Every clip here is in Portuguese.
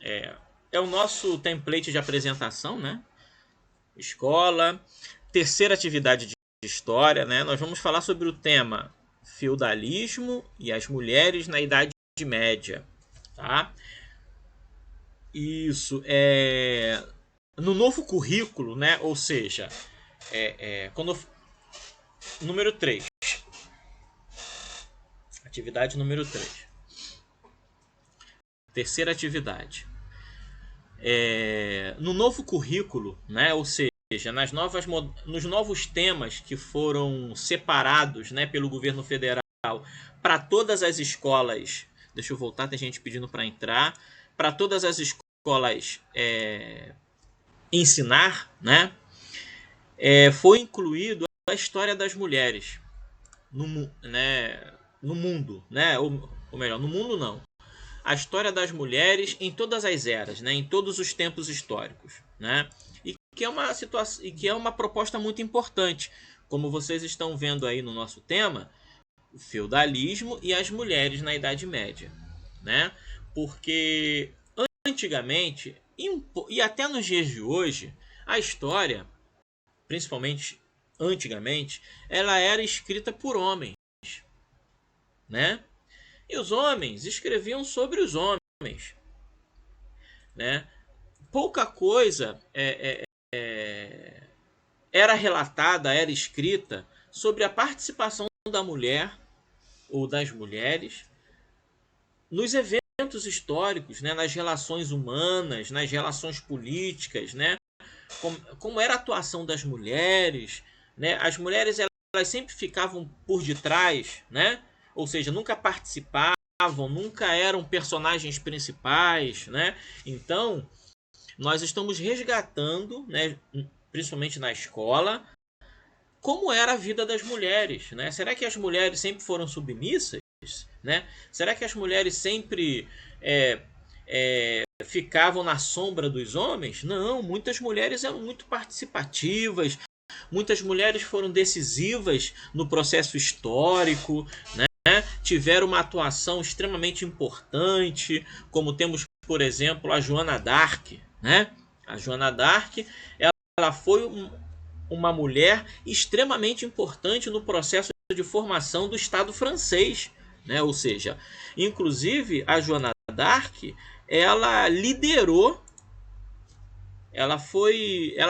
É o nosso template de apresentação, né? Escola, terceira atividade de história, né? Nós vamos falar sobre o tema feudalismo e as mulheres na Idade Média, tá? Isso é no novo currículo, né? Ou seja, quando número 3, atividade número 3, terceira atividade. No novo currículo, né? Ou seja, nos novos temas que foram separados, né, pelo governo federal para todas as escolas. Deixa eu voltar, tem gente pedindo para entrar. Para todas as escolas ensinar, né? Foi incluído a história das mulheres no mundo, né? Ou melhor, no mundo não. A história das mulheres em todas as eras, né? Em todos os tempos históricos, né? E que é uma proposta muito importante, como vocês estão vendo aí no nosso tema, o feudalismo e as mulheres na Idade Média, né? Porque antigamente e até nos dias de hoje, a história, principalmente antigamente, ela era escrita por homens, né? E os homens escreviam sobre os homens, né? Pouca coisa era relatada, era escrita sobre a participação da mulher ou das mulheres nos eventos históricos, né? Nas relações humanas, nas relações políticas, né? Como era a atuação das mulheres, né? As mulheres elas sempre ficavam por detrás, né? Ou seja, nunca participavam, nunca eram personagens principais, né? Então, nós estamos resgatando, né, principalmente na escola, como era a vida das mulheres, né? Será que as mulheres sempre foram submissas, né? Será que as mulheres sempre ficavam na sombra dos homens? Não, muitas mulheres eram muito participativas, muitas mulheres foram decisivas no processo histórico, né? Tiveram uma atuação extremamente importante, como temos, por exemplo, a Joana d'Arc, né? A Joana d'Arc, ela foi uma mulher extremamente importante no processo de formação do Estado francês, né? Ou seja, inclusive a Joana d'Arc, ela liderou, ela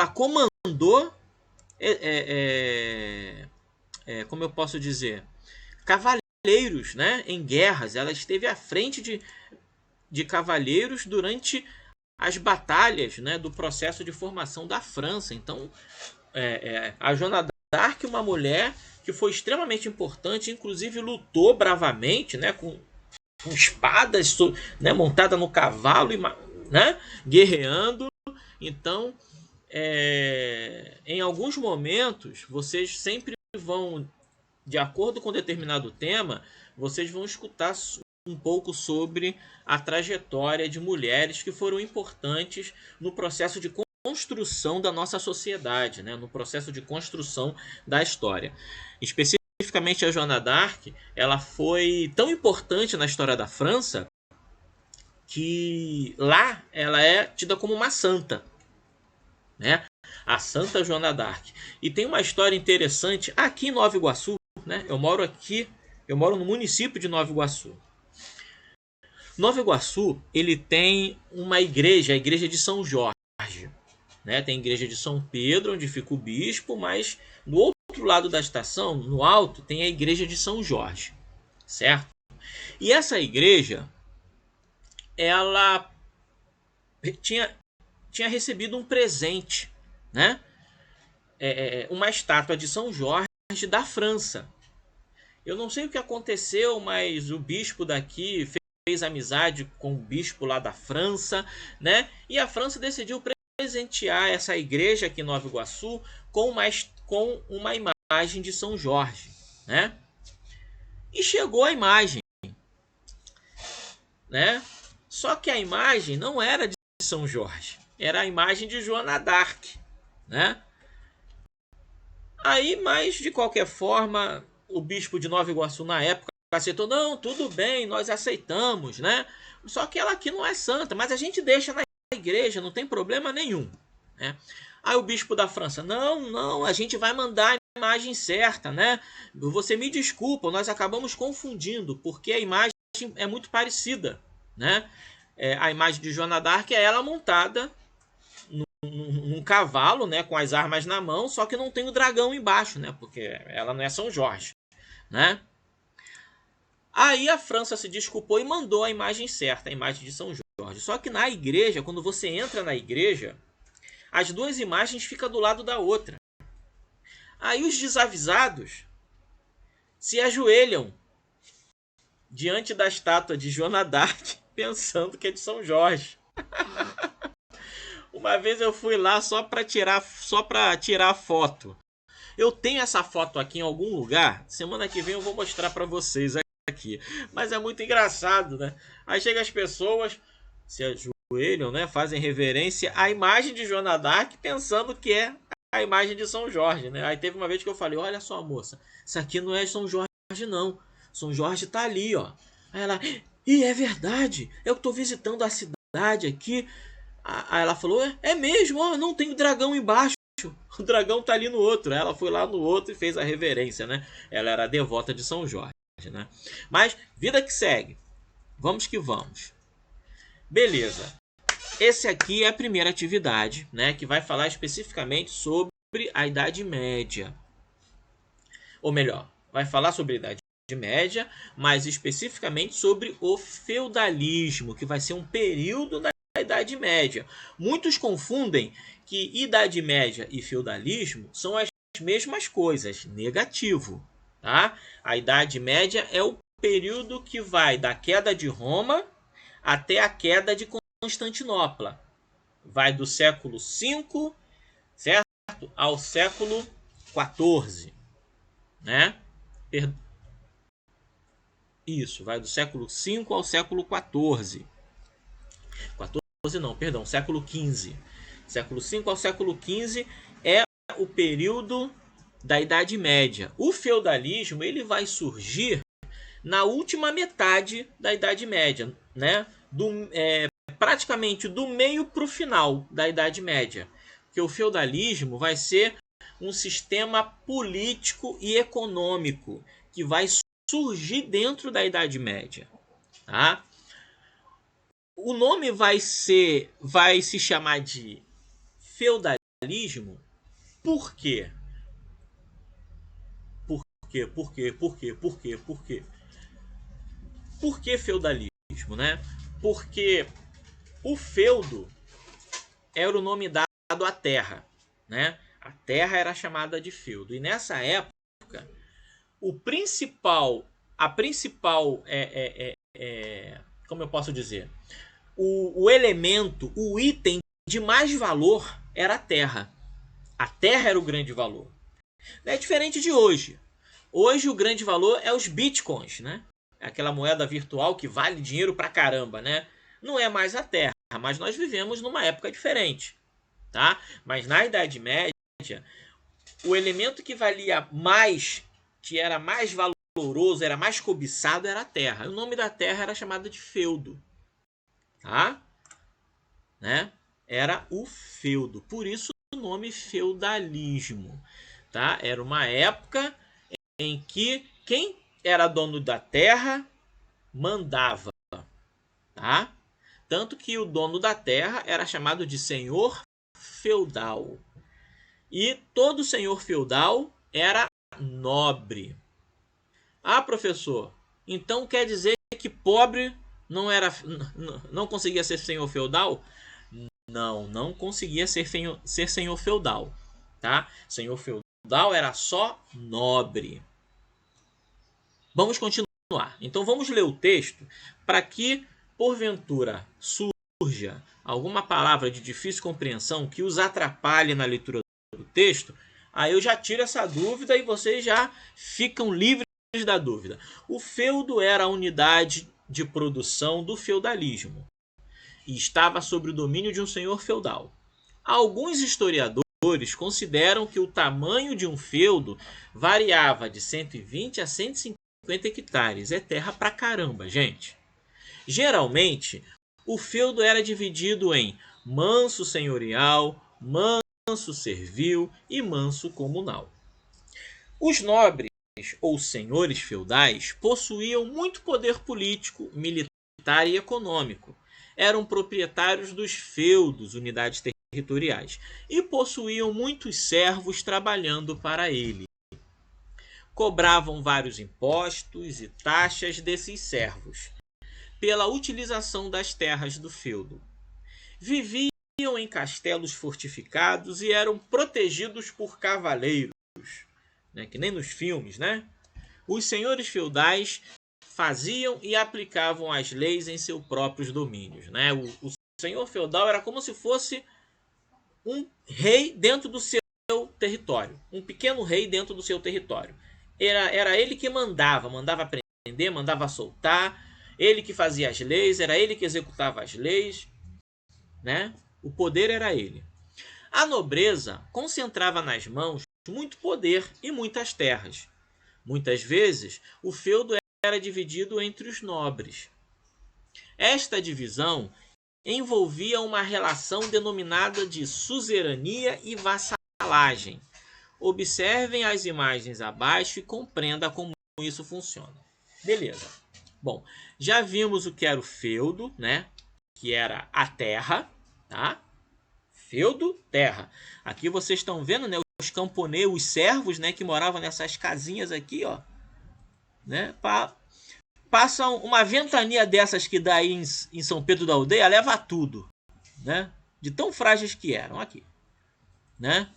comandou, como eu posso dizer, cavaleiros, né, em guerras. Ela esteve à frente de cavaleiros durante as batalhas, né, do processo de formação da França. Então, a Joana d'Arc, uma mulher que foi extremamente importante, inclusive lutou bravamente, né, com espadas, né, montada no cavalo, né, guerreando. Então, em alguns momentos, vocês sempre vão, de acordo com determinado tema, vocês vão escutar um pouco sobre a trajetória de mulheres que foram importantes no processo de construção da nossa sociedade, né? No processo de construção da história. Especificamente a Joana d'Arc, ela foi tão importante na história da França que lá ela é tida como uma santa, né? A Santa Joana d'Arc. E tem uma história interessante aqui em Nova Iguaçu, né? Eu moro no município de Nova Iguaçu. Nova Iguaçu, ele tem uma igreja, a igreja de São Jorge, né? Tem a igreja de São Pedro, onde fica o bispo, mas do outro lado da estação, no alto, tem a igreja de São Jorge, certo? E essa igreja, ela tinha recebido um presente, né? Uma estátua de São Jorge da França. Eu não sei o que aconteceu, mas o bispo daqui fez amizade com o bispo lá da França, né? E a França decidiu presentear essa igreja aqui em Nova Iguaçu com uma imagem de São Jorge, né? E chegou a imagem, né? Só que a imagem não era de São Jorge, era a imagem de Joana d'Arc, né? Aí, mas de qualquer forma, o bispo de Nova Iguaçu na época aceitou, não, tudo bem, nós aceitamos, né? Só que ela aqui não é santa, mas a gente deixa na igreja, não tem problema nenhum, né? Aí o bispo da França, não, a gente vai mandar a imagem certa, né? Você me desculpa, nós acabamos confundindo, porque a imagem é muito parecida, né? A imagem de Joana d'Arc é ela montada num cavalo, né, com as armas na mão, só que não tem o dragão embaixo, né? Porque ela não é São Jorge, né? Aí a França se desculpou e mandou a imagem certa, a imagem de São Jorge. Só que na igreja, quando você entra na igreja, as duas imagens ficam do lado da outra. Aí os desavisados se ajoelham diante da estátua de Joana d'Arc, pensando que é de São Jorge. Uma vez eu fui lá só para tirar foto. Eu tenho essa foto aqui em algum lugar. Semana que vem eu vou mostrar para vocês aqui. Mas é muito engraçado, né? Aí chega as pessoas, se ajoelham, né? Fazem reverência à imagem de Joana d'Arc, pensando que é a imagem de São Jorge, né? Aí teve uma vez que eu falei, olha só, moça, isso aqui não é São Jorge, não. São Jorge tá ali, ó. Aí ela, é verdade, eu tô visitando a cidade aqui. Aí ela falou, é mesmo, ó, não tem o dragão embaixo. O dragão tá ali no outro. Aí ela foi lá no outro e fez a reverência, né? Ela era devota de São Jorge, né? Mas, vida que segue. Vamos que vamos. Beleza. Esse aqui é a primeira atividade, né? Que vai falar especificamente sobre a Idade Média. Ou melhor, vai falar sobre a Idade Média, mas especificamente sobre o feudalismo, que vai ser um período da Idade Média. Muitos confundem que Idade Média e feudalismo são as mesmas coisas, negativo, tá? A Idade Média é o período que vai da queda de Roma até a queda de Constantinopla. Vai do século V, certo? Ao século XIV, né? Isso, vai do século V ao século XIV. Século XV. Século V ao século XV é o período da Idade Média. O feudalismo ele vai surgir na última metade da Idade Média, né? Praticamente do meio para o final da Idade Média. Porque o feudalismo vai ser um sistema político e econômico que vai surgir dentro da Idade Média, tá? O nome vai se chamar de feudalismo. Por quê? Por quê? Por que feudalismo, né? Porque o feudo era o nome dado à terra, né? A terra era chamada de feudo. E nessa época, a principal como eu posso dizer? O elemento, o item de mais valor era a terra. A terra era o grande valor. É diferente de hoje. Hoje o grande valor é os bitcoins, né? Aquela moeda virtual que vale dinheiro pra caramba, né? Não é mais a terra, mas nós vivemos numa época diferente, tá? Mas na Idade Média, o elemento que valia mais, que era mais valoroso, era mais cobiçado, era a terra. O nome da terra era chamado de feudo, tá? Né? Era o feudo. Por isso o nome feudalismo, tá? Era uma época em que quem era dono da terra mandava, tá? Tanto que o dono da terra era chamado de senhor feudal. E todo senhor feudal era nobre. Ah, professor, então quer dizer que pobre não conseguia ser senhor feudal? Não conseguia ser senhor feudal, tá? Senhor feudal era só nobre. Vamos continuar. Então vamos ler o texto para que, porventura, surja alguma palavra de difícil compreensão que os atrapalhe na leitura do texto. Aí eu já tiro essa dúvida e vocês já ficam livres da dúvida. O feudo era a unidade de produção do feudalismo e estava sob o domínio de um senhor feudal. Alguns historiadores consideram que o tamanho de um feudo variava de 120 a 150 hectares. É terra pra caramba, gente. Geralmente, o feudo era dividido em manso senhorial, manso servil e manso comunal. Os nobres ou senhores feudais possuíam muito poder político, militar e econômico. Eram proprietários dos feudos, unidades territoriais, e possuíam muitos servos trabalhando para ele. Cobravam vários impostos e taxas desses servos pela utilização das terras do feudo. Viviam em castelos fortificados e eram protegidos por cavaleiros, né, que nem nos filmes, né? Os senhores feudais faziam e aplicavam as leis em seus próprios domínios, né? O senhor feudal era como se fosse um rei dentro do seu território, um pequeno rei dentro do seu território. Era ele que mandava prender, mandava soltar, ele que fazia as leis, era ele que executava as leis, né? O poder era ele. A nobreza concentrava nas mãos muito poder e muitas terras. Muitas vezes, o feudo era dividido entre os nobres. Esta divisão envolvia uma relação denominada de suzerania e vassalagem. Observem as imagens abaixo e compreenda como isso funciona. Beleza. Bom, já vimos o que era o feudo, né? Que era a terra, tá? Feudo, terra. Aqui vocês estão vendo, né? Os camponeses, os servos, né? Que moravam nessas casinhas aqui, ó. Né? Passa uma ventania dessas que dá aí em São Pedro da Aldeia, leva tudo, né? De tão frágeis que eram aqui, né?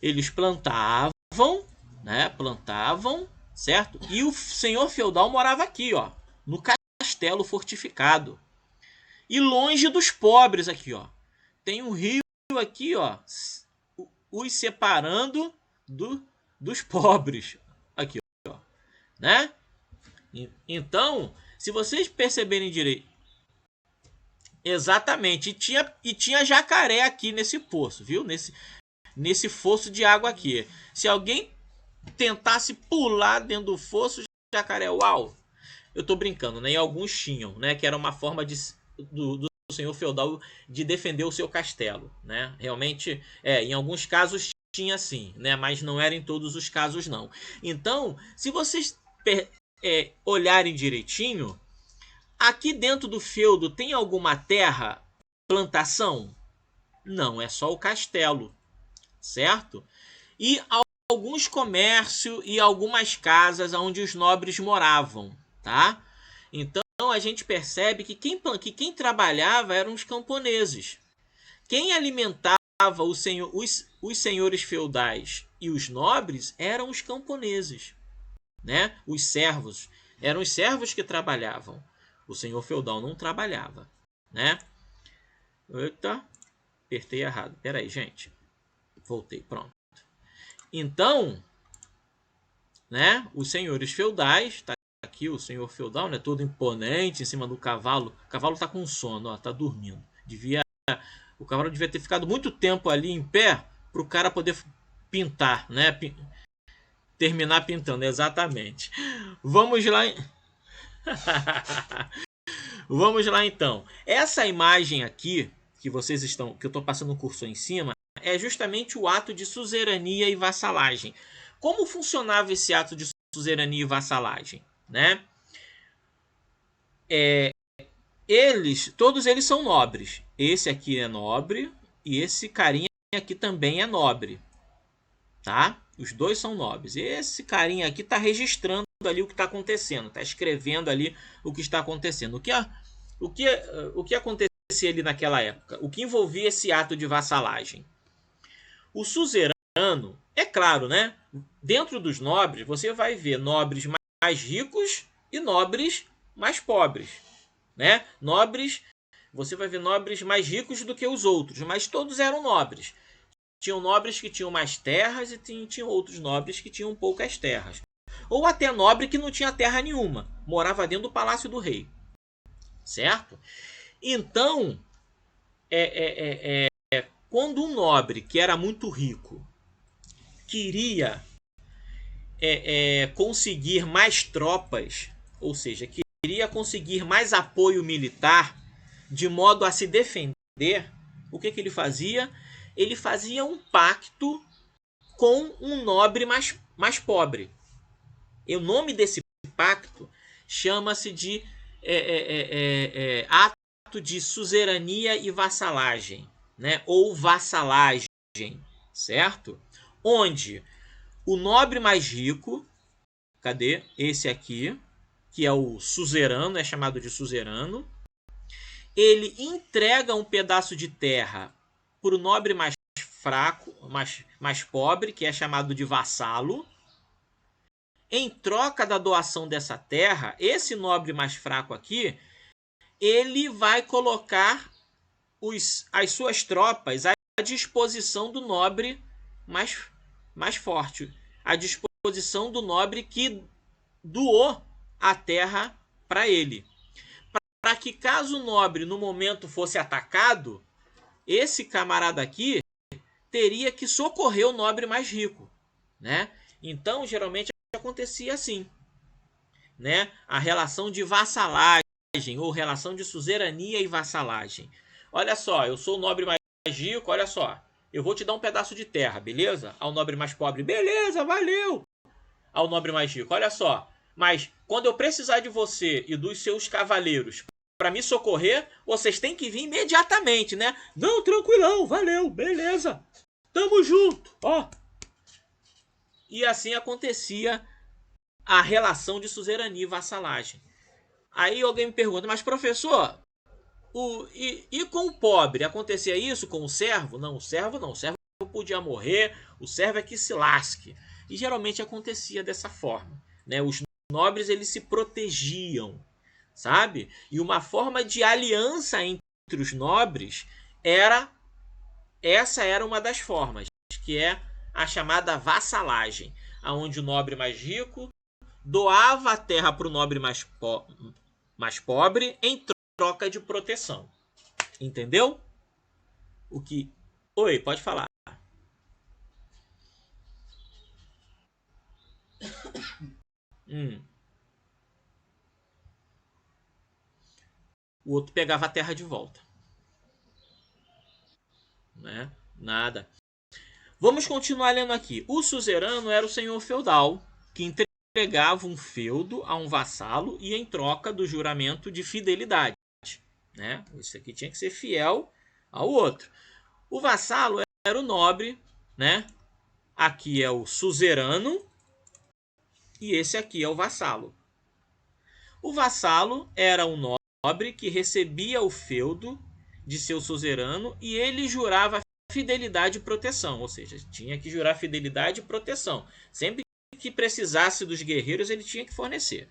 Eles plantavam, né? Plantavam, certo? E o senhor feudal morava aqui, ó, no castelo fortificado. E longe dos pobres aqui, ó. Tem um rio aqui, ó, os separando dos pobres. Aqui, ó, né? Então, se vocês perceberem direito, exatamente, e tinha jacaré aqui nesse poço, viu? Nesse fosso de água aqui. Se alguém tentasse pular dentro do fosso, jacaré, uau! Eu tô brincando, né? E alguns tinham, né? Que era uma forma do senhor feudal de defender o seu castelo, né? Realmente, em alguns casos tinha sim, né? Mas não era em todos os casos, não. Então, se vocês olharem direitinho, aqui dentro do feudo tem alguma terra, plantação? Não, é só o castelo, certo? E alguns comércios e algumas casas onde os nobres moravam, tá? Então a gente percebe que quem trabalhava eram os camponeses. Quem alimentava os senhores feudais e os nobres eram os camponeses, né? Os servos. Eram os servos que trabalhavam. O senhor feudal não trabalhava, né? Eita, apertei errado. Peraí, gente. Voltei, pronto. Então, né? Os senhores feudais, tá aqui o senhor feudal, né? Todo imponente em cima do cavalo. O cavalo tá com sono, ó, tá dormindo. O cavalo devia ter ficado muito tempo ali em pé para o cara poder pintar, né? Terminar pintando, exatamente. Vamos lá. Vamos lá então. Essa imagem aqui que eu estou passando o cursor em cima, é justamente o ato de suzerania e vassalagem. Como funcionava esse ato de suzerania e vassalagem, né? Todos eles são nobres. Esse aqui é nobre e esse carinha aqui também é nobre, tá? Os dois são nobres. Esse carinha aqui está registrando ali o que está acontecendo, está escrevendo ali o que está acontecendo. O que acontecia ali naquela época? O que envolvia esse ato de vassalagem? O suzerano, é claro, né? Dentro dos nobres, você vai ver nobres mais ricos e nobres mais pobres, né? Você vai ver nobres mais ricos do que os outros, mas todos eram nobres. Tinham nobres que tinham mais terras e tinham outros nobres que tinham poucas terras. Ou até nobre que não tinha terra nenhuma, morava dentro do palácio do rei. Certo? Então, quando um nobre que era muito rico queria conseguir mais tropas, ou seja, queria conseguir mais apoio militar de modo a se defender, o que ele fazia? Ele fazia um pacto com um nobre mais pobre. E o nome desse pacto chama-se de ato de suzerania e vassalagem, né? Ou vassalagem, certo? Onde o nobre mais rico, cadê? Esse aqui, que é o suzerano, é chamado de suzerano, ele entrega um pedaço de terra para o nobre mais fraco, mais pobre, que é chamado de vassalo. Em troca da doação dessa terra, esse nobre mais fraco aqui, ele vai colocar as suas tropas à disposição do nobre mais forte, à disposição do nobre que doou a terra para ele. Para que caso o nobre no momento fosse atacado, esse camarada aqui teria que socorrer o nobre mais rico, né? Então, geralmente acontecia assim, né? A relação de vassalagem ou relação de suzerania e vassalagem. Olha só, eu sou o nobre mais rico, olha só, eu vou te dar um pedaço de terra, beleza? Ao nobre mais pobre, beleza, valeu. Ao nobre mais rico, olha só, mas quando eu precisar de você e dos seus cavaleiros para me socorrer, vocês têm que vir imediatamente, né? Não, tranquilão, valeu, beleza, tamo junto, ó. E assim acontecia a relação de suzerania e vassalagem. Aí alguém me pergunta, mas professor, e com o pobre, acontecia isso com o servo? Não, o servo podia morrer, o servo é que se lasque. E geralmente acontecia dessa forma, né? Os nobres, eles se protegiam, sabe? E uma forma de aliança entre os nobres essa era uma das formas, que é a chamada vassalagem, aonde o nobre mais rico doava a terra para o nobre mais pobre em troca de proteção. Entendeu? O que... Oi, pode falar. O outro pegava a terra de volta, né? Nada. Vamos continuar lendo aqui. O suzerano era o senhor feudal que entregava um feudo a um vassalo e em troca do juramento de fidelidade, né? Isso aqui tinha que ser fiel ao outro. O vassalo era o nobre, né? Aqui é o suzerano e esse aqui é o vassalo. O vassalo era um nobre que recebia o feudo de seu suzerano e ele jurava fidelidade e proteção, ou seja, tinha que jurar fidelidade e proteção. Sempre que precisasse dos guerreiros, ele tinha que fornecer.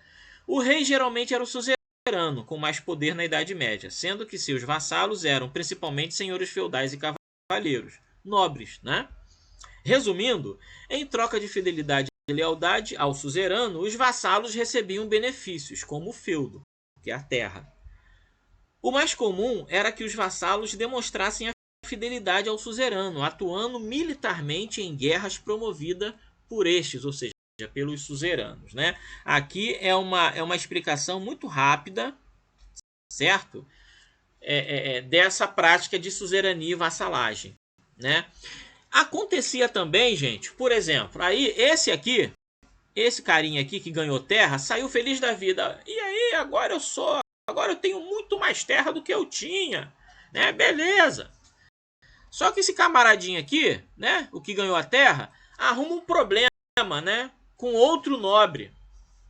O rei geralmente era o suzerano, com mais poder na Idade Média, sendo que seus vassalos eram principalmente senhores feudais e cavaleiros, nobres, né? Resumindo, em troca de fidelidade e lealdade ao suzerano, os vassalos recebiam benefícios, como o feudo, que é a terra. O mais comum era que os vassalos demonstrassem a fidelidade ao suzerano, atuando militarmente em guerras promovidas por estes, ou seja, pelos suzeranos, né? Aqui é uma explicação muito rápida, certo? Dessa prática de suzerania e vassalagem, né? Acontecia também, gente, por exemplo, aí esse carinha aqui que ganhou terra, saiu feliz da vida. E aí, agora eu tenho muito mais terra do que eu tinha, né? Beleza. Só que esse camaradinho aqui, né, o que ganhou a terra, arruma um problema, né, com outro nobre.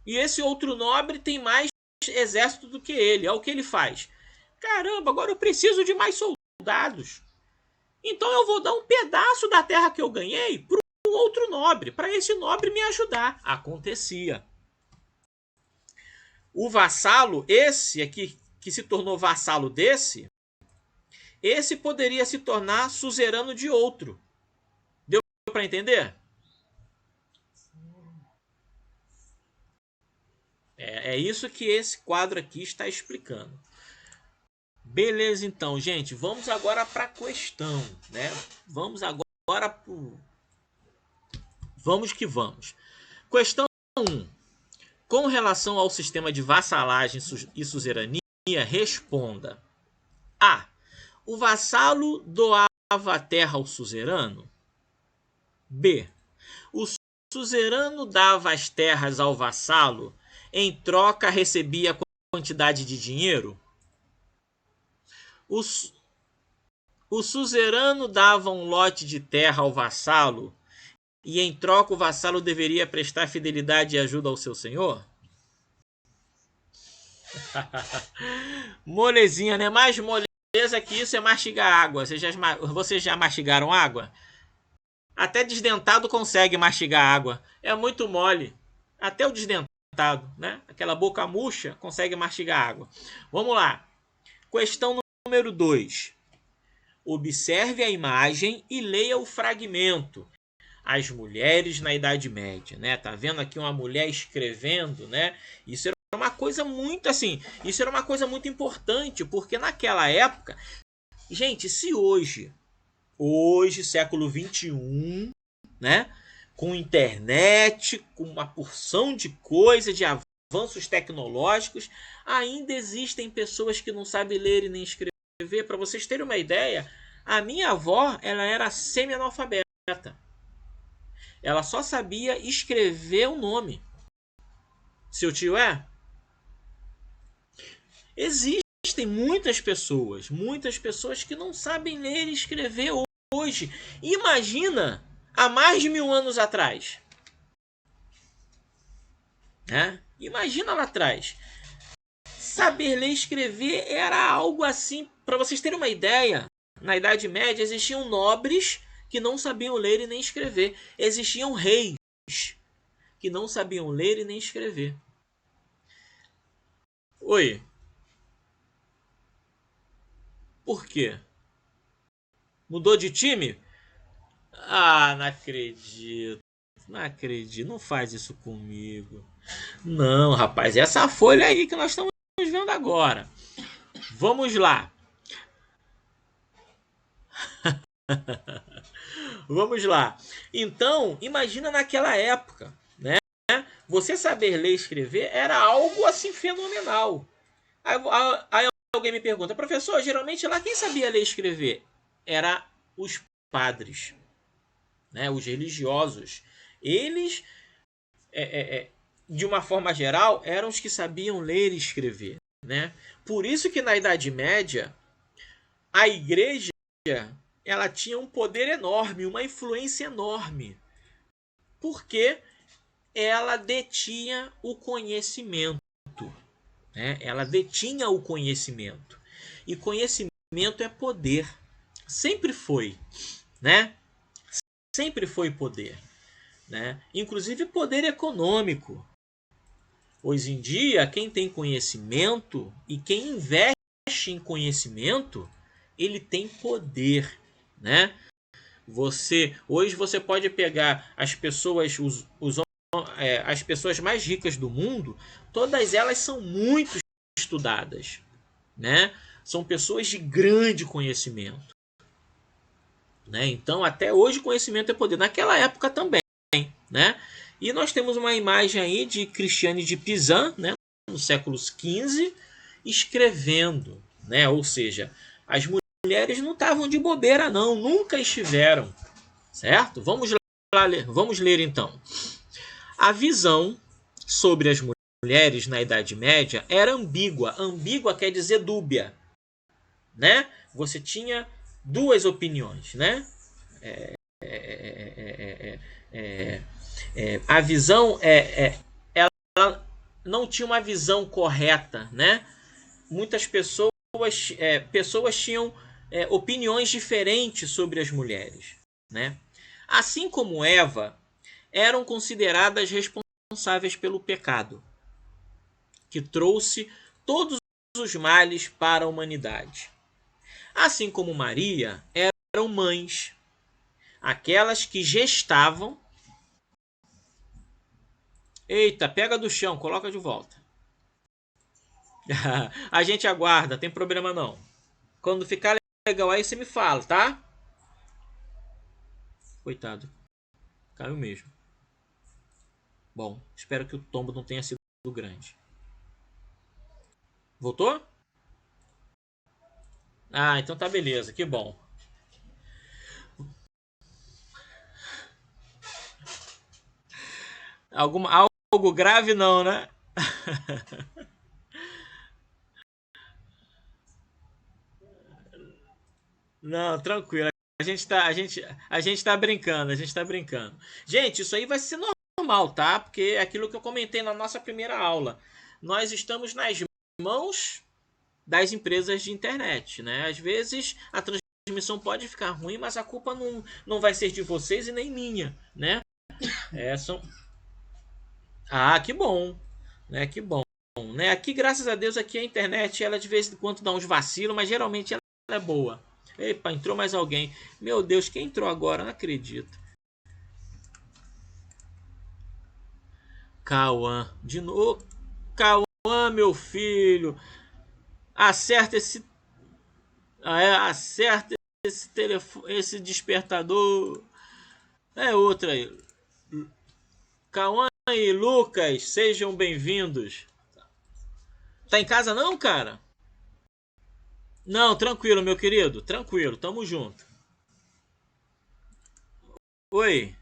E esse outro nobre tem mais exército do que ele. Olha o que ele faz. Caramba, agora eu preciso de mais soldados. Então eu vou dar um pedaço da terra que eu ganhei para um outro nobre, para esse nobre me ajudar. Acontecia. O vassalo, esse aqui, que se tornou vassalo desse, esse poderia se tornar suzerano de outro. Deu para entender? É isso que esse quadro aqui está explicando. Beleza, então, gente. Vamos agora para a questão, né? Vamos agora para... Vamos que vamos. Questão 1. Com relação ao sistema de vassalagem e suzerania, responda: A. O vassalo doava a terra ao suzerano? B. O suzerano dava as terras ao vassalo, em troca recebia quantidade de dinheiro? O suzerano dava um lote de terra ao vassalo e em troca o vassalo deveria prestar fidelidade e ajuda ao seu senhor? Molezinha, né? Mais moleza que isso é mastigar água. Vocês já mastigaram água? Até desdentado consegue mastigar água. É muito mole. Até o desdentado, né? Aquela boca murcha consegue mastigar água. Vamos lá. Questão número 2. Observe a imagem e leia o fragmento. As mulheres na Idade Média, né? Tá vendo aqui uma mulher escrevendo, né? Isso era uma coisa muito assim, isso era uma coisa muito importante, porque naquela época, gente, se hoje, século 21, né? Com internet, com uma porção de coisa, de avanços tecnológicos, ainda existem pessoas que não sabem ler e nem escrever. Para vocês terem uma ideia, a minha avó, ela era semi-analfabeta. Ela só sabia escrever o nome. Seu tio é? Existem muitas pessoas que não sabem ler e escrever hoje. Imagina há mais de 1000 anos atrás. Né? Imagina lá atrás. Saber ler e escrever era algo assim, para vocês terem uma ideia, na Idade Média existiam nobres que não sabiam ler e nem escrever. Existiam reis que não sabiam ler e nem escrever. Oi. Por quê? Mudou de time? Ah, não acredito. Não acredito. Não faz isso comigo. Não, rapaz. Essa folha aí que nós estamos vendo agora. Vamos lá. Vamos lá. Então, imagina naquela época, né? Você saber ler e escrever era algo assim fenomenal. Aí alguém me pergunta, professor, geralmente lá quem sabia ler e escrever? Era os padres, né? Os religiosos. Eles, de uma forma geral, eram os que sabiam ler e escrever, né? Por isso que na Idade Média, a igreja ela tinha um poder enorme, uma influência enorme, porque ela detinha o conhecimento, né? Ela detinha o conhecimento, e conhecimento é poder, sempre foi, né? Sempre foi poder, né? Inclusive poder econômico. Hoje em dia, quem tem conhecimento e quem investe em conhecimento, ele tem poder, né? Hoje você pode pegar as pessoas, as pessoas mais ricas do mundo, todas elas são muito estudadas, né? São pessoas de grande conhecimento, né? Então, até hoje, conhecimento é poder. Naquela época também, né? E nós temos uma imagem aí de Cristiane de Pizan, né? No século XV, escrevendo, né? Ou seja, as mulheres não estavam de bobeira, não, nunca estiveram, certo? Vamos ler então. A visão sobre as mulheres na Idade Média era ambígua. Ambígua quer dizer dúbia, né? Você tinha duas opiniões, né? A visão ela não tinha uma visão correta, né? Muitas pessoas tinham opiniões diferentes sobre as mulheres, né? Assim como Eva, eram consideradas responsáveis pelo pecado, que trouxe todos os males para a humanidade. Assim como Maria, eram mães, aquelas que gestavam. Eita, pega do chão, coloca de volta. A gente aguarda, tem problema não. Quando ficar legal aí, você me fala, tá? Coitado, caiu mesmo. Bom, espero que o tombo não tenha sido grande. Voltou? Ah, então tá beleza, que bom. Algo grave não, né? Não, tranquilo. A gente tá brincando, a gente tá brincando. Gente, isso aí vai ser normal, tá? Porque é aquilo que eu comentei na nossa primeira aula. Nós estamos nas mãos das empresas de internet, né? Às vezes a transmissão pode ficar ruim, mas a culpa não vai ser de vocês e nem minha, né? É, são... Ah, que bom, né? Que bom, né? Aqui, graças a Deus, aqui a internet, ela de vez em quando dá uns vacilos, mas geralmente ela é boa. Epa, entrou mais alguém. Meu Deus, quem entrou agora? Não acredito. Cauã, de novo. Cauã, meu filho. Acerta esse. Acerta esse telefone, esse despertador. É outra aí. Cauã e Lucas, sejam bem-vindos. Tá em casa não, cara? Não, tranquilo, meu querido. Tranquilo, tamo junto. Oi.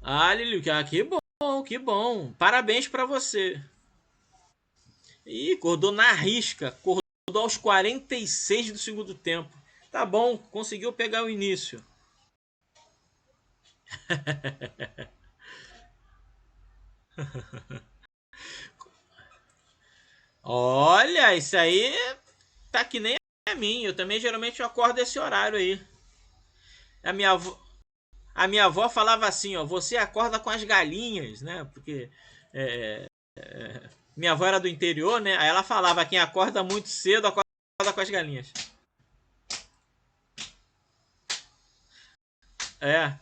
Ah, Lili, que bom, que bom. Parabéns pra você. Ih, acordou na risca. Acordou aos 46 do segundo tempo. Tá bom, conseguiu pegar o início. Olha, isso aí tá que nem a mim. Eu também geralmente acordo esse horário aí. A minha avó, a minha avó falava assim, ó, você acorda com as galinhas, né? Porque é, minha avó era do interior, né? Aí ela falava, quem acorda muito cedo acorda com as galinhas. É,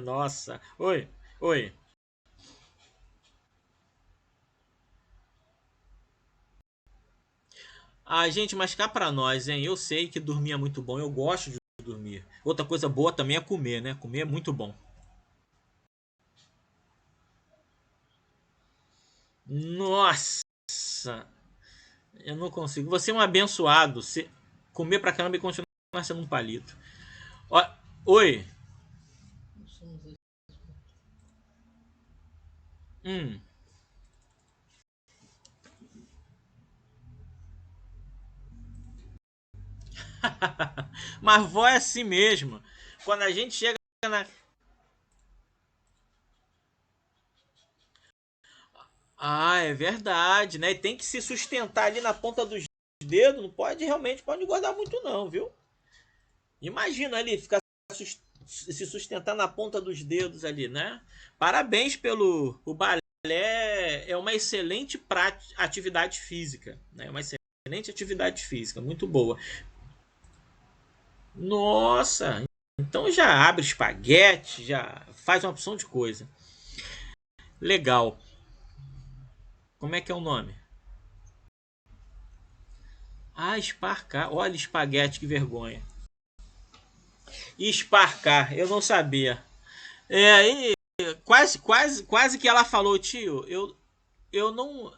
nossa. Oi, oi. Ah, gente, mas cá pra nós, hein? Eu sei que dormir é muito bom, eu gosto de dormir. Outra coisa boa também é comer, né? Comer é muito bom. Nossa, eu não consigo. Você é um abençoado. Você comer pra caramba e continuar sendo um palito. Ó, oi. Hum. Mas vó é assim mesmo. Quando a gente chega na. Ah, é verdade, né? Tem que se sustentar ali na ponta dos dedos. Não pode realmente, pode engordar muito, não, viu? Imagina ali, ficar se sustentar na ponta dos dedos ali, né? Parabéns pelo. O balé é uma excelente atividade física, né? Uma excelente atividade física, muito boa. Nossa, então já abre espaguete, já faz uma opção de coisa. Legal. Como é que é o nome? Ah, esparcar. Olha, espaguete, que vergonha. Esparcar, eu não sabia. É aí, quase que ela falou, tio, eu não,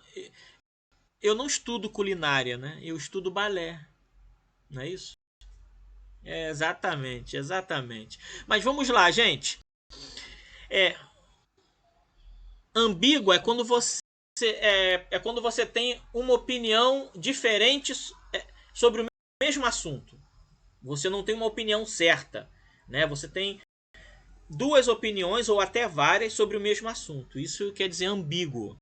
eu não estudo culinária, né? Eu estudo balé, não é isso? É, exatamente, exatamente. Mas vamos lá, gente. É, ambíguo é quando você tem uma opinião diferente sobre o mesmo assunto. Você não tem uma opinião certa, né? Você tem duas opiniões ou até várias sobre o mesmo assunto. Isso quer dizer ambíguo.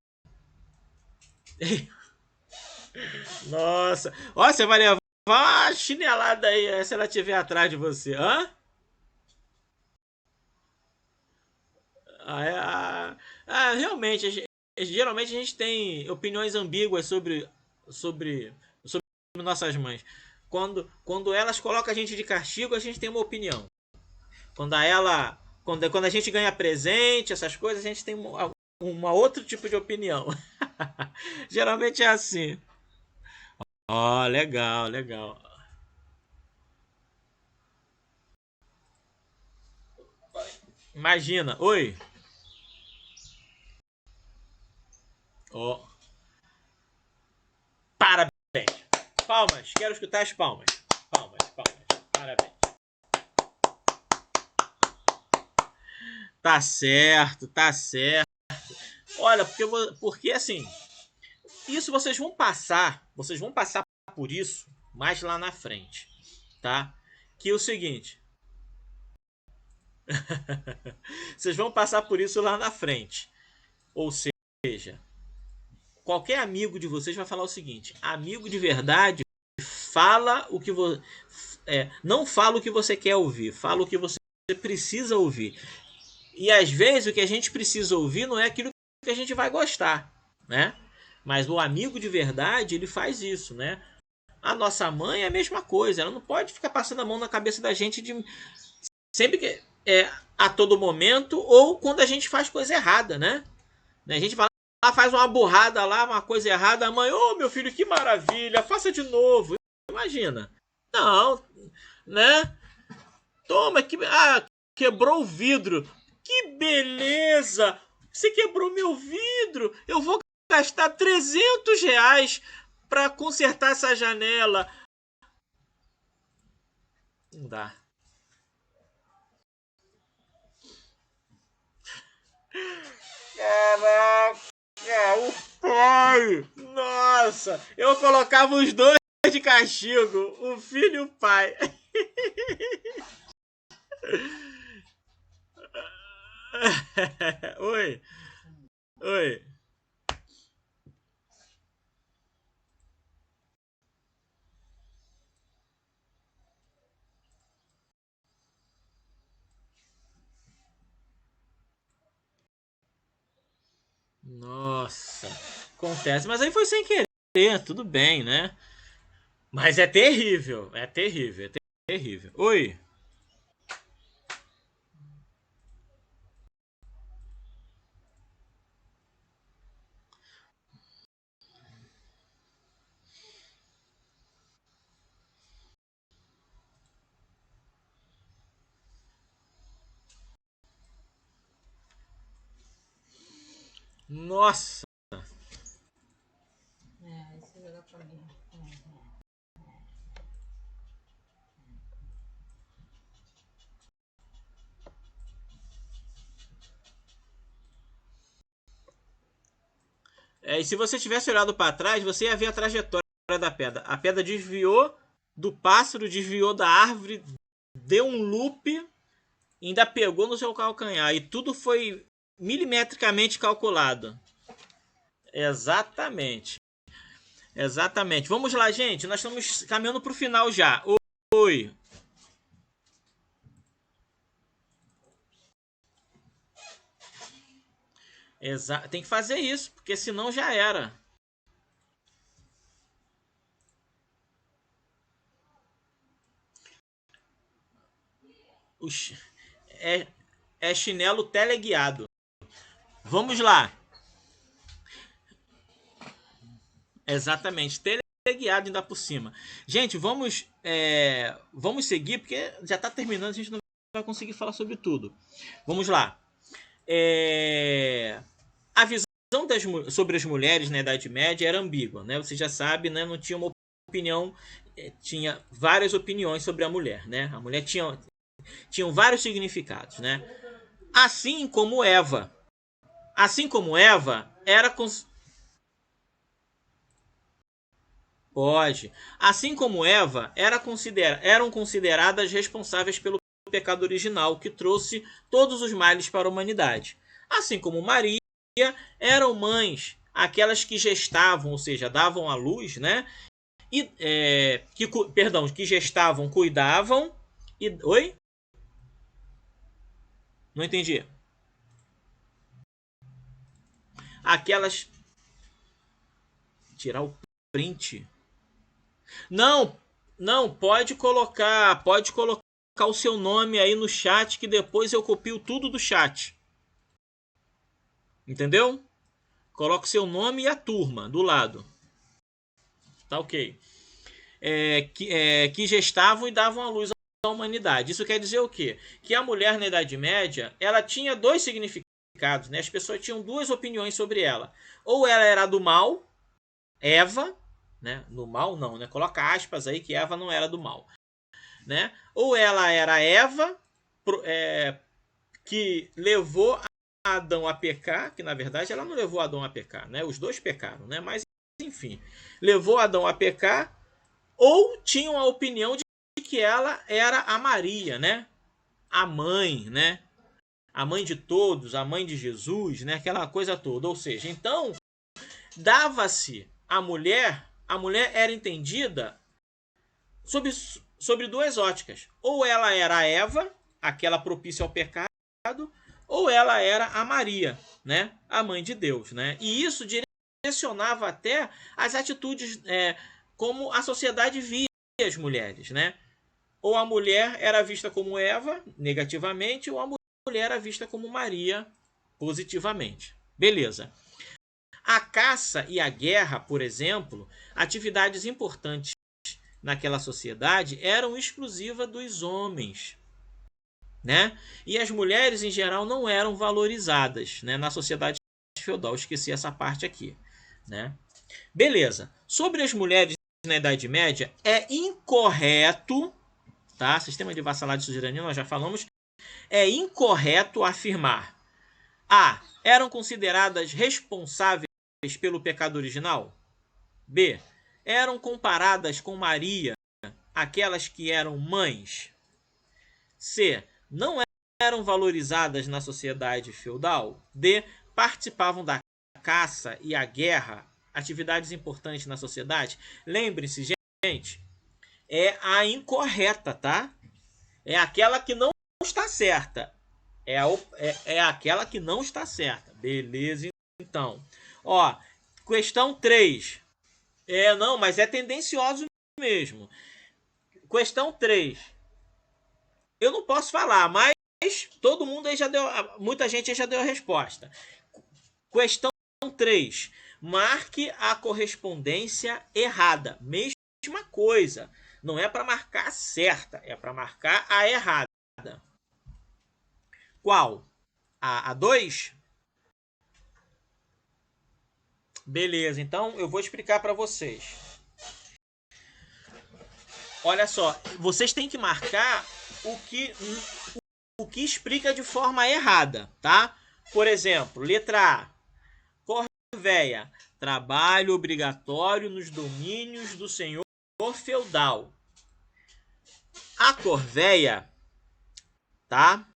Nossa, ó, você vai levar uma chinelada aí se ela estiver atrás de você. Hã? Realmente, geralmente a gente tem opiniões ambíguas sobre nossas mães. Quando elas colocam a gente de castigo, a gente tem uma opinião. Quando a gente ganha presente, essas coisas, a gente tem uma outro tipo de opinião. Geralmente é assim. Ó, oh, legal, legal. Imagina. Oi. Ó. Parabéns. Palmas. Quero escutar as palmas. Palmas, palmas. Parabéns. Tá certo, tá certo. Olha, porque assim, isso vocês vão passar por isso mais lá na frente, tá? Que é o seguinte, vocês vão passar por isso lá na frente. Ou seja, qualquer amigo de vocês vai falar o seguinte: amigo de verdade fala o que não fala o que você quer ouvir, fala o que você precisa ouvir. E às vezes o que a gente precisa ouvir não é aquilo que a gente vai gostar, né? Mas o amigo de verdade, ele faz isso, né? A nossa mãe é a mesma coisa, ela não pode ficar passando a mão na cabeça da gente de sempre que a todo momento ou quando a gente faz coisa errada, né? A gente vai lá, faz uma burrada lá, uma coisa errada, a mãe, ô meu filho, que maravilha, faça de novo. Imagina. Não, né? Toma, quebrou o vidro. Que beleza! Você quebrou meu vidro. Eu vou gastar R$ 300 para consertar essa janela. Não dá. Caraca, o pai! Nossa, eu colocava os dois de castigo, o filho e o pai. Oi, oi. Nossa, acontece, mas aí foi sem querer, tudo bem, né? Mas é terrível, é terrível, é terrível. Oi. Nossa. E se você tivesse olhado para trás, você ia ver a trajetória da pedra. A pedra desviou do pássaro, desviou da árvore, deu um loop, ainda pegou no seu calcanhar. E tudo foi milimetricamente calculado. Exatamente. Exatamente. Vamos lá, gente. Nós estamos caminhando para o final já. Oi. Tem que fazer isso, porque senão já era. É, é chinelo teleguiado. Vamos lá. Exatamente. Teleguiado ainda por cima. Gente, vamos seguir, porque já está terminando, a gente não vai conseguir falar sobre tudo. Vamos lá. A visão sobre as mulheres na Idade Média era ambígua, né? Você já sabe, né? Não tinha uma opinião, tinha várias opiniões sobre a mulher, né? A mulher tinham vários significados, né? Assim como Eva. Assim como Eva era Pode. Assim como Eva eram consideradas responsáveis pelo pecado original que trouxe todos os males para a humanidade. Assim como Maria, eram mães, aquelas que gestavam, ou seja, davam à luz, né? E, que gestavam, cuidavam e... Oi? Não entendi. Aquelas... Tirar o print? Não, não, pode colocar o seu nome aí no chat que depois eu copio tudo do chat. Entendeu? Coloca o seu nome e a turma do lado. Tá ok. Que gestavam e davam à luz humanidade. Isso quer dizer o quê? Que a mulher na Idade Média, ela tinha dois significados, né? As pessoas tinham duas opiniões sobre ela. Ou ela era do mal, Eva, né? No mal não, né? Coloca aspas aí que Eva não era do mal, né? Ou ela era Eva, que levou Adão a pecar, que na verdade ela não levou Adão a pecar, né? Os dois pecaram, né? Mas enfim, levou Adão a pecar, ou tinham a opinião de que ela era a Maria, né? A mãe, né? A mãe de todos, a mãe de Jesus, né? Aquela coisa toda. Ou seja, então dava-se a mulher era entendida sobre duas óticas. Ou ela era a Eva, aquela propícia ao pecado, ou ela era a Maria, né? A mãe de Deus, né? E isso direcionava até as atitudes como a sociedade via as mulheres, né? Ou a mulher era vista como Eva, negativamente, ou a mulher era vista como Maria, positivamente. Beleza. A caça e a guerra, por exemplo, atividades importantes naquela sociedade, eram exclusivas dos homens, né? E as mulheres, em geral, não eram valorizadas, né, na sociedade feudal. Esqueci essa parte aqui, né? Beleza. Sobre as mulheres na Idade Média, é incorreto, tá? Sistema de vassalagem e suzerania, nós já falamos. É incorreto afirmar: A. Eram consideradas responsáveis pelo pecado original. B. Eram comparadas com Maria, aquelas que eram mães. C. Não eram valorizadas na sociedade feudal. D. Participavam da caça e a guerra, atividades importantes na sociedade. Lembre-se, gente, é a incorreta, tá? É aquela que não está certa. É aquela que não está certa. Beleza, então. Ó, questão 3. Não, mas é tendencioso mesmo. Questão 3. Eu não posso falar, mas todo mundo aí já deu, muita gente aí já deu a resposta. Questão 3. Marque a correspondência errada. Mesma coisa. Não é para marcar a certa, é para marcar a errada. Qual? A 2? Beleza, então eu vou explicar para vocês. Olha só, vocês têm que marcar o que explica de forma errada, tá? Por exemplo, letra A. Corvéia. Trabalho obrigatório nos domínios do senhor feudal. A corvéia, tá?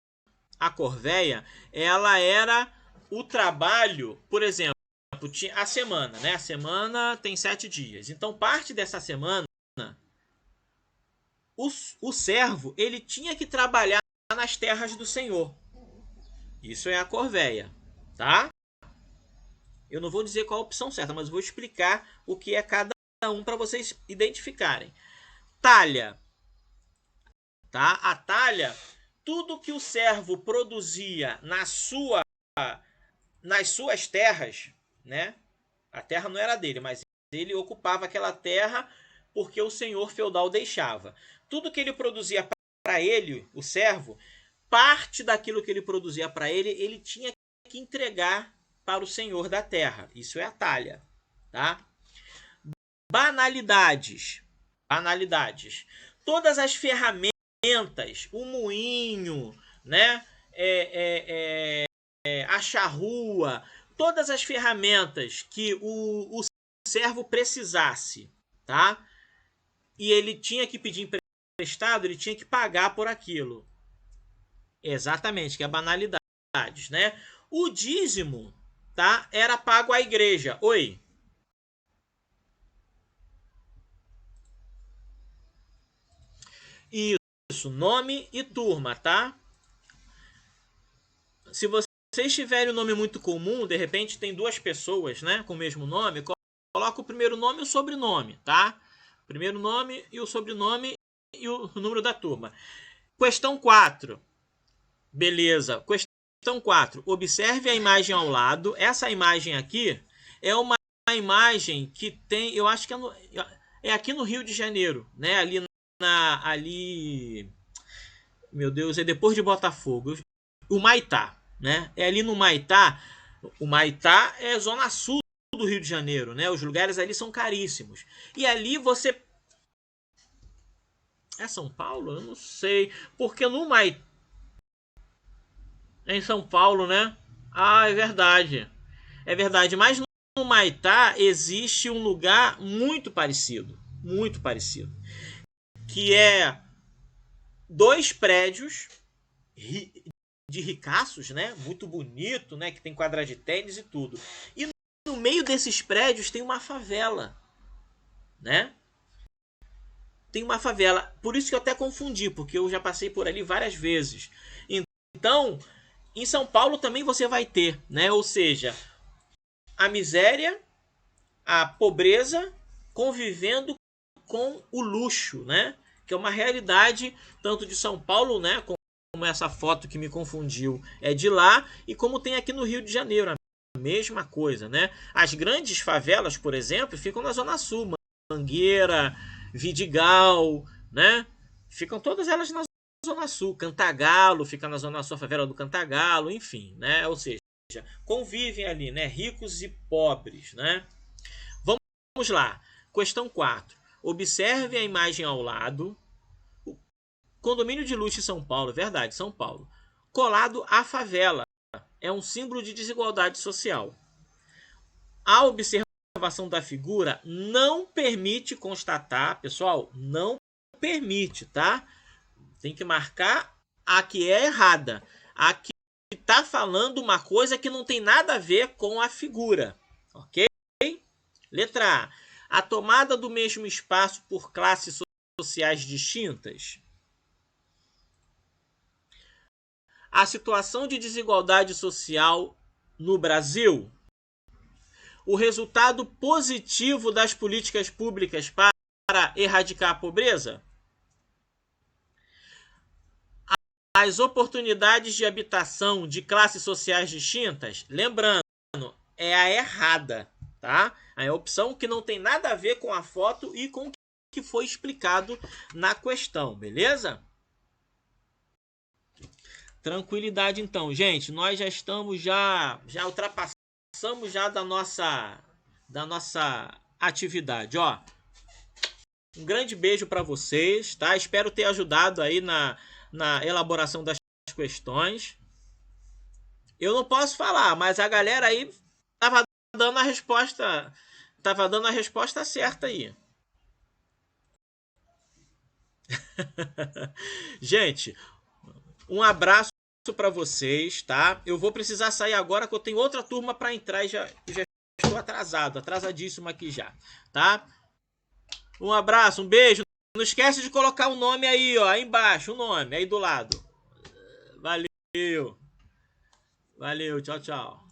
A corvéia, ela era o trabalho, por exemplo, a semana, né? A semana tem 7 dias. Então, parte dessa semana, o servo, ele tinha que trabalhar nas terras do Senhor. Isso é a corvéia, tá? Eu não vou dizer qual a opção certa, mas vou explicar o que é cada um para vocês identificarem. Talha, tá? A talha, tudo que o servo produzia nas suas terras, né? A terra não era dele, mas ele ocupava aquela terra porque o senhor feudal deixava. Tudo que ele produzia para ele, o servo, parte daquilo que ele produzia para ele, ele tinha que entregar para o senhor da terra. Isso é a talha, tá? Banalidades. Todas as ferramentas, o moinho, né? A charrua, todas as ferramentas que o servo precisasse, tá? E ele tinha que pedir emprestado, ele tinha que pagar por aquilo. Exatamente, que é banalidades, né? O dízimo, tá? Era pago à igreja. Oi. Isso, nome e turma, tá? Se vocês tiverem um nome muito comum, de repente tem duas pessoas, né, com o mesmo nome, coloca o primeiro nome e o sobrenome, tá? Primeiro nome e o sobrenome e o número da turma. Questão 4. Beleza. Questão 4. Observe a imagem ao lado. Essa imagem aqui é uma imagem que tem, eu acho que é aqui no Rio de Janeiro, né? Ali Meu Deus, é depois de Botafogo. O Maitá, né? É ali no Maitá. O Maitá é zona sul do Rio de Janeiro, né? Os lugares ali são caríssimos. E ali você... É São Paulo? Eu não sei. Porque no Maitá... É em São Paulo, né? Ah, é verdade. É verdade. Mas no Maitá existe um lugar muito parecido. Muito parecido. Que é 2 prédios de ricaços, né? Muito bonito, né? Que tem quadra de tênis e tudo. E no meio desses prédios tem uma favela, né? Tem uma favela. Por isso que eu até confundi, porque eu já passei por ali várias vezes. Então, em São Paulo também você vai ter, né? Ou seja, a miséria, a pobreza convivendo com o luxo, né? Que é uma realidade tanto de São Paulo, né? Como essa foto que me confundiu é de lá, e como tem aqui no Rio de Janeiro, a mesma coisa, né? As grandes favelas, por exemplo, ficam na Zona Sul, Mangueira, Vidigal, né? Ficam todas elas na Zona Sul. Cantagalo fica na Zona Sul, a favela do Cantagalo, enfim, né? Ou seja, convivem ali, né? Ricos e pobres, né? Vamos lá. Questão 4. Observe a imagem ao lado. Condomínio de luxo em São Paulo, verdade, São Paulo. Colado à favela. É um símbolo de desigualdade social. A observação da figura não permite constatar, pessoal, não permite, tá? Tem que marcar a que é errada. A que está falando uma coisa que não tem nada a ver com a figura, ok? Letra A. A tomada do mesmo espaço por classes sociais distintas. A situação de desigualdade social no Brasil. O resultado positivo das políticas públicas para erradicar a pobreza. As oportunidades de habitação de classes sociais distintas. Lembrando, é a errada, tá? É a opção que não tem nada a ver com a foto e com o que foi explicado na questão, beleza? Tranquilidade então, gente. Nós já estamos já ultrapassamos já da nossa atividade, ó. Um grande beijo para vocês, tá? Espero ter ajudado aí na elaboração das questões. Eu não posso falar, mas a galera aí tava dando a resposta certa aí. Gente, um abraço para vocês, tá? Eu vou precisar sair agora que eu tenho outra turma para entrar e já estou atrasadíssimo aqui já, tá? Um abraço, um beijo. Não esquece de colocar o nome aí, ó, aí embaixo, o nome aí do lado. Valeu. Valeu, tchau, tchau.